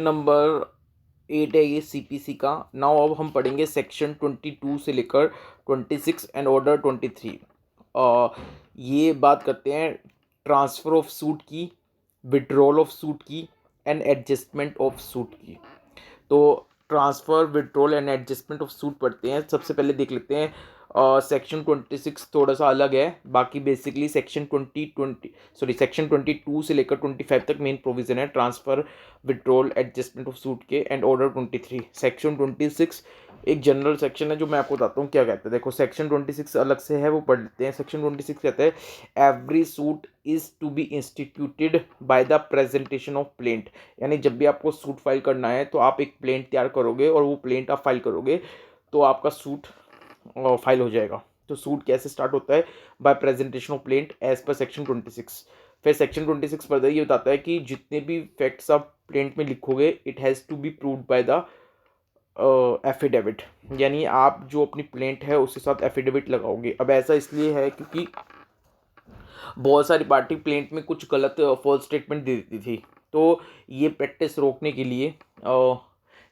Number 8 है ये CPC का। नाउ अब हम पढ़ेंगे सेक्शन 22 से लेकर 26 एंड ऑर्डर 23। ये बात करते हैं ट्रांसफ़र ऑफ सूट की, विड्रॉल ऑफ सूट की एंड एडजस्टमेंट ऑफ सूट की। तो transfer, withdrawal and adjustment of suit पढ़ते हैं। सबसे पहले देख लेते हैं सेक्शन 26 थोड़ा सा अलग है। बाकी बेसिकली सेक्शन 22 से लेकर 25 तक मेन प्रोविज़न है transfer, withdrawal, adjustment of suit के एंड ऑर्डर 23। सेक्शन 26 एक जनरल सेक्शन है जो मैं आपको बताता हूँ क्या कहता है। देखो सेक्शन 26 अलग से है, वो पढ़ लेते हैं। सेक्शन 26 कहता है every suit is to be instituted by the presentation of plaint. यानी जब भी आपको सूट फाइल करना है तो आप एक प्लेंट तैयार करोगे और वो प्लेंट आप फाइल करोगे तो आपका सूट फाइल हो जाएगा। तो सूट कैसे स्टार्ट होता है? By presentation of plaint as पर सेक्शन 26। फिर सेक्शन 26 फर्दर ये बताता है कि जितने भी फैक्ट्स आप प्लेंट में लिखोगे it has to be proved by the affidavit. यानी आप जो अपनी प्लेंट है उसके साथ एफिडेविट लगाओगे। अब ऐसा इसलिए है क्योंकि बहुत सारी पार्टी प्लेंट में कुछ गलत फॉल्स स्टेटमेंट दे देती थी। तो ये प्रैक्टिस रोकने के लिए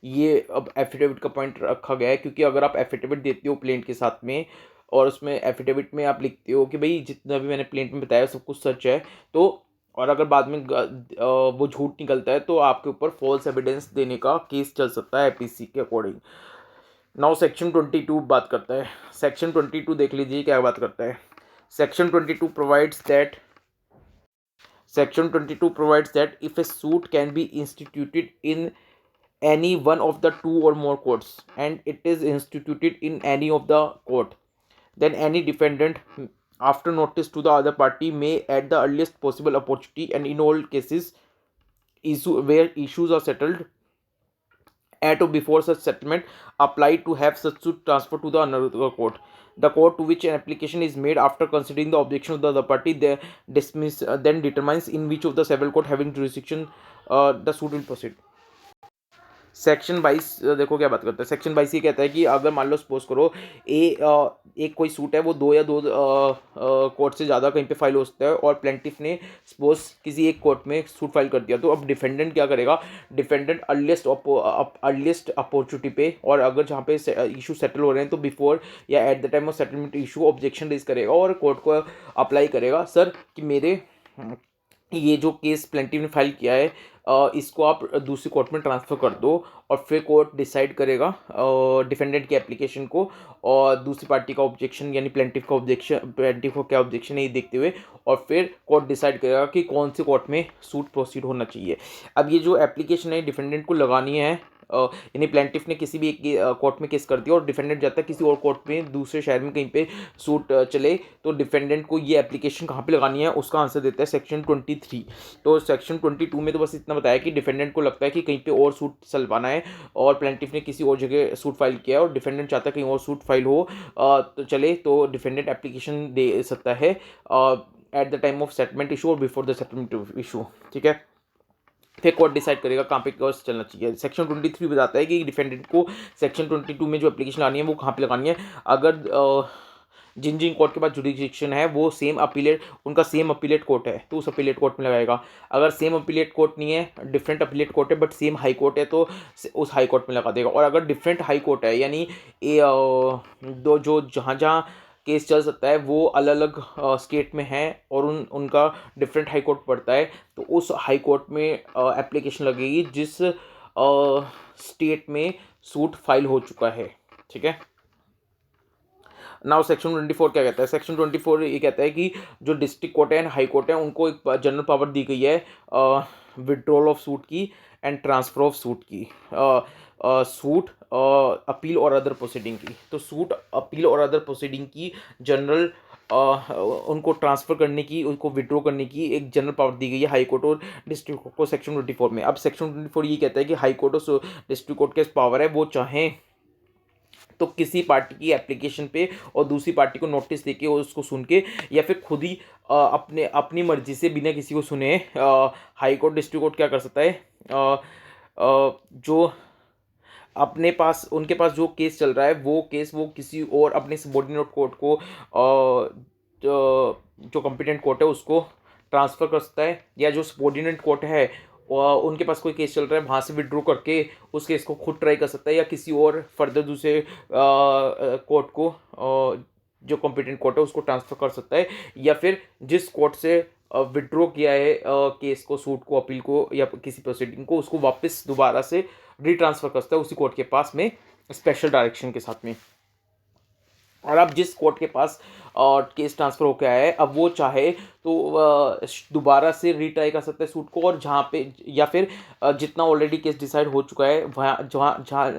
ये अब एफिडेविट का पॉइंट रखा गया है। क्योंकि अगर आप एफिडेविट देते हो प्लेंट के साथ में और उसमें एफिडेविट में आप लिखते हो कि भाई जितना भी मैंने प्लेंट में बताया सब कुछ सच है, तो और अगर बाद में वो झूठ निकलता है तो आपके ऊपर फॉल्स एविडेंस देने का केस चल सकता है आईपीसी के अकॉर्डिंग। नाउ सेक्शन 22 बात करता है। सेक्शन 22 देख लीजिए क्या बात करता है। Section 22 provides that Section 22 provides that if a suit can be instituted in any one of the two or more courts and it is instituted in any of the court, then any defendant after notice to the other party may at the earliest possible opportunity and in all cases where issues are settled at or before such settlement apply to have such suit transferred to the another court. The court to which an application is made after considering the objection of the other party then determines in which of the several court having jurisdiction the suit will proceed. Section 22 देखो क्या बात करता है। Section 22 ये कहता है कि अगर मान लो सपोज करो एक कोई सूट है वो दो कोर्ट से ज़्यादा कहीं पे फाइल हो सकता है और प्लेंटिफ ने सपोज किसी एक कोर्ट में सूट फाइल कर दिया, तो अब डिफेंडेंट क्या करेगा? डिफेंडेंट अर्लीस्ट अपॉर्चुनिटी पे और अगर जहाँ पे इशू सेटल हो रहे हैं तो बिफोर या at the time of settlement issue objection raise करेगा और कोर्ट को अप्लाई करेगा, सर कि मेरे ये जो केस प्लेंटिफ ने फाइल किया है इसको आप दूसरी कोर्ट में ट्रांसफ़र कर दो। और फिर कोर्ट डिसाइड करेगा डिफेंडेंट की एप्लीकेशन को और दूसरी पार्टी का ऑब्जेक्शन यानी प्लेंटिफ का क्या ऑब्जेक्शन है ये देखते हुए, और फिर कोर्ट डिसाइड करेगा कि कौन सी कोर्ट में सूट प्रोसीड होना चाहिए। अब ये जो एप्लीकेशन है डिफेंडेंट को लगानी है, यानी प्लेंटिफ ने किसी भी एक कोर्ट में केस कर दिया और डिफेंडेंट जाता है किसी और कोर्ट में दूसरे शहर में कहीं पे सूट चले, तो डिफेंडेंट को ये एप्लीकेशन कहाँ पे लगानी है उसका आंसर देता है सेक्शन 23। तो सेक्शन 22 में तो बस इतना बताया कि डिफेंडेंट को लगता है कि कहीं पे और सूट चलवाना है और प्लेंटिफ ने किसी और जगह सूट फाइल किया है और डिफेंडेंट चाहता है कहीं और सूट फाइल हो तो चले, तो डिफेंडेंट एप्लीकेशन दे सकता है eight the time of settlement issue और बिफोर द सेटलमेंट इशू। ठीक है, फिर कोर्ट डिसाइड करेगा कहाँ पे केस चलना चाहिए। सेक्शन 23 बताता है कि डिफेंडेंट को सेक्शन 22 में जो एप्लीकेशन लानी है वो कहाँ पे लगानी है। अगर जिन जिन कोर्ट के पास जुडिक्शन है वो उनका सेम अपीलेट कोर्ट है तो उस अपीलेट कोर्ट में लगाएगा। अगर सेम अपीलेट कोर्ट नहीं है, डिफरेंट अपीलेट कोर्ट है बट सेम हाई कोर्ट है तो उस हाई कोर्ट में लगा देगा। और अगर डिफरेंट हाई कोर्ट है यानी दो जो जहाँ जहाँ केस चल सकता है वो अलग अलग स्टेट में है और उनका डिफरेंट हाई कोर्ट पड़ता है, तो उस हाई कोर्ट में एप्लीकेशन लगेगी जिस स्टेट में सूट फाइल हो चुका है। ठीक है, नाउ सेक्शन 24 क्या कहता है? सेक्शन 24 ये कहता है कि जो डिस्ट्रिक्ट कोर्ट है एंड हाई कोर्ट है उनको एक जनरल पावर दी गई है विड्रॉल ऑफ सूट की एंड ट्रांसफ़र ऑफ सूट की, सूट अपील और अदर प्रोसीडिंग की। तो सूट अपील और अदर प्रोसीडिंग की जनरल उनको ट्रांसफ़र करने की, उनको विड्रॉ करने की एक जनरल पावर दी गई है हाई कोर्ट और डिस्ट्रिक्ट कोर्ट को सेक्शन 24 में। अब सेक्शन 24 ये कहता है कि हाई कोर्ट और डिस्ट्रिक्ट कोर्ट के पावर है वो चाहें तो किसी पार्टी की एप्लीकेशन पे और दूसरी पार्टी को नोटिस देके और उसको सुन के या फिर खुद ही अपनी मर्जी से बिना किसी को सुने हाई कोर्ट डिस्ट्रिक्ट कोर्ट क्या कर सकता है, जो अपने पास उनके पास जो केस चल रहा है वो केस वो किसी और अपने सबॉर्डिनेट कोर्ट को जो कॉम्पिटेंट कोर्ट है उसको ट्रांसफ़र कर सकता है, या जो सबॉर्डिनेट कोर्ट है उनके पास कोई केस चल रहा है, वहाँ से विड्रॉ करके उस केस को खुद ट्राई कर सकता है, या किसी और फर्दर दूसरे कोर्ट को, जो कॉम्पिटेंट कोर्ट है उसको ट्रांसफ़र कर सकता है, या फिर जिस कोर्ट से विड्रॉ किया है केस को, सूट को, अपील को या किसी प्रोसीडिंग को, उसको वापस दोबारा से रिट्रांसफ़र कर सकता है उसी कोर्ट के पास में, स्पेशल डायरेक्शन के साथ में। और अब जिस कोर्ट के पास केस ट्रांसफ़र होकर आया है, अब वो चाहे तो दोबारा से रीट्राई कर सकता है सूट को, और जहाँ पे, या फिर जितना ऑलरेडी केस डिसाइड हो चुका है वहाँ, जहाँ जहाँ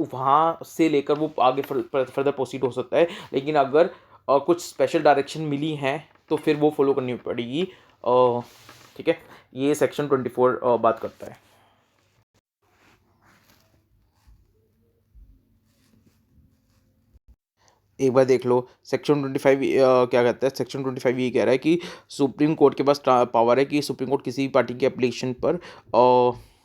वहाँ से लेकर वो आगे फर्दर प्रोसीड हो सकता है। लेकिन अगर कुछ स्पेशल डायरेक्शन मिली हैं तो फिर वो फॉलो करनी पड़ेगी। ठीक है, ये सेक्शन 24 बात करता है। एक बार देख लो सेक्शन 25 क्या कहता है। सेक्शन 25 ये कह रहा है कि सुप्रीम कोर्ट के पास पावर है कि सुप्रीम कोर्ट किसी भी पार्टी के एप्लीकेशन पर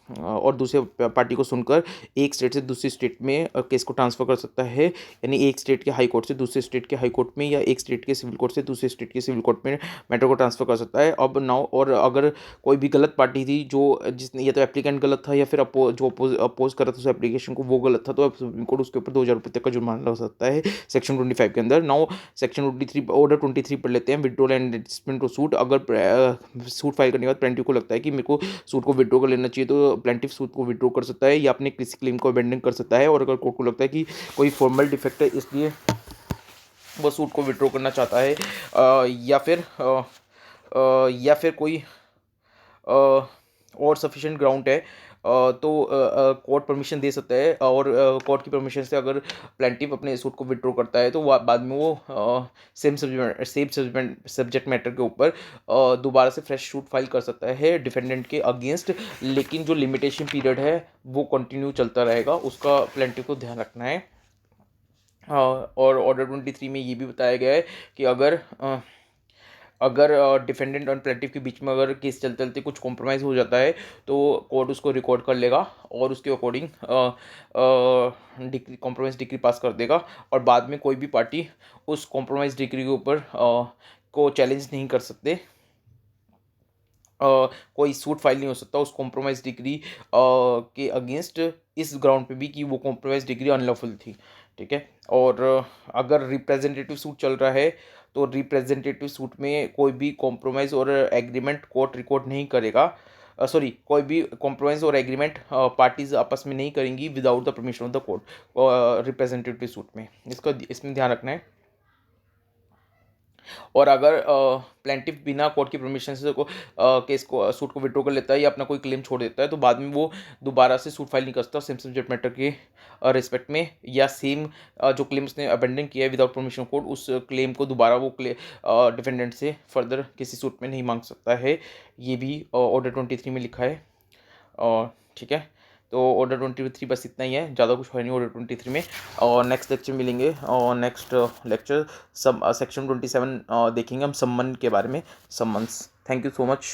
और दूसरे पार्टी को सुनकर एक स्टेट से दूसरी स्टेट में केस को ट्रांसफ़र कर सकता है, यानी एक स्टेट के हाई कोर्ट से दूसरे स्टेट के हाई कोर्ट में, या एक स्टेट के सिविल कोर्ट से दूसरे स्टेट के सिविल कोर्ट में मैटर को ट्रांसफ़र कर सकता है। अब नाउ, और अगर कोई भी गलत पार्टी थी जो जिसने, या तो एप्लीकेंट गलत था या फिर जो अपोज कर रहा था उस एप्लीकेशन को, वो गलत था, तो अब सुप्रीम कोर्ट उसके ऊपर 2,000 रुपये तक का जुर्माना लगा सकता है सेक्शन 25 के अंदर। नाउ सेक्शन 23 ऑर्डर 23 पढ़ लेते हैं, विड्रॉल एंड डिसमिसमेंट ऑफ सूट। अगर सूट फाइल करने के बाद प्लेंटिफ को लगता है कि मेरे को सूट को विड्रॉ कर लेना चाहिए, तो प्लेंटिफ सूट को विड्रॉ कर सकता है या अपने किसी क्लेम को अबेंडन कर सकता है। और अगर कोर्ट को लगता है कि कोई फॉर्मल डिफेक्ट है इसलिए वो सूट को विड्रॉ करना चाहता है, या फिर कोई और सफिशिएंट ग्राउंड है, तो कोर्ट परमिशन दे सकता है। और कोर्ट की परमिशन से अगर प्लेंटिफ अपने सूट को विड्रॉ करता है तो बाद में वो सेम सब्जेक्ट मैटर के ऊपर दोबारा से फ्रेश सूट फाइल कर सकता है डिफेंडेंट के अगेंस्ट। लेकिन जो लिमिटेशन पीरियड है वो कंटिन्यू चलता रहेगा, उसका प्लेंटिफ को ध्यान रखना है। और ऑर्डर 23 में ये भी बताया गया है कि अगर डिफेंडेंट और प्लेंटिफ के बीच में अगर केस चलते चलते कुछ कॉम्प्रोमाइज़ हो जाता है तो कोर्ट उसको रिकॉर्ड कर लेगा और उसके अकॉर्डिंग डिग्री, कॉम्प्रोमाइज़ डिग्री पास कर देगा। और बाद में कोई भी पार्टी उस कॉम्प्रोमाइज़ डिग्री के ऊपर को चैलेंज नहीं कर सकते, कोई सूट फाइल नहीं हो सकता उस कॉम्प्रोमाइज़ डिग्री के अगेंस्ट, इस ग्राउंड पे भी कि वो कॉम्प्रोमाइज़ डिग्री अनलॉफुल थी। ठीक है। और अगर रिप्रेजेंटेटिव सूट चल रहा है तो रिप्रेजेंटेटिव सूट में कोई भी कॉम्प्रोमाइज़ और एग्रीमेंट कोर्ट रिकॉर्ड नहीं करेगा। कोई भी कॉम्प्रोमाइज़ और एग्रीमेंट पार्टीज आपस में नहीं करेंगी without the permission of the court representative suit में। इसमें ध्यान रखना है। और अगर प्लेंटिफ बिना कोर्ट की परमिशन से केस को, सूट को विड्रॉ कर लेता है या अपना कोई क्लेम छोड़ देता है तो बाद में वो दोबारा से सूट फाइल नहीं कर सकता सेम सब्जेक्ट मैटर के रिस्पेक्ट में, या सेम जो क्लेम उसने अबेंडन किया है विदाउट परमिशन कोर्ट, उस क्लेम को दोबारा वो डिफेंडेंट से फर्दर किसी सूट में नहीं मांग सकता है। ये भी ऑर्डर 23 में लिखा है। और ठीक है, तो ऑर्डर 23 बस इतना ही है, ज़्यादा कुछ है नहीं ऑर्डर 23 में। और नेक्स्ट लेक्चर मिलेंगे, और नेक्स्ट लेक्चर सब सेक्शन 27 देखेंगे हम, सम्मन के बारे में, summons. Thank you so much.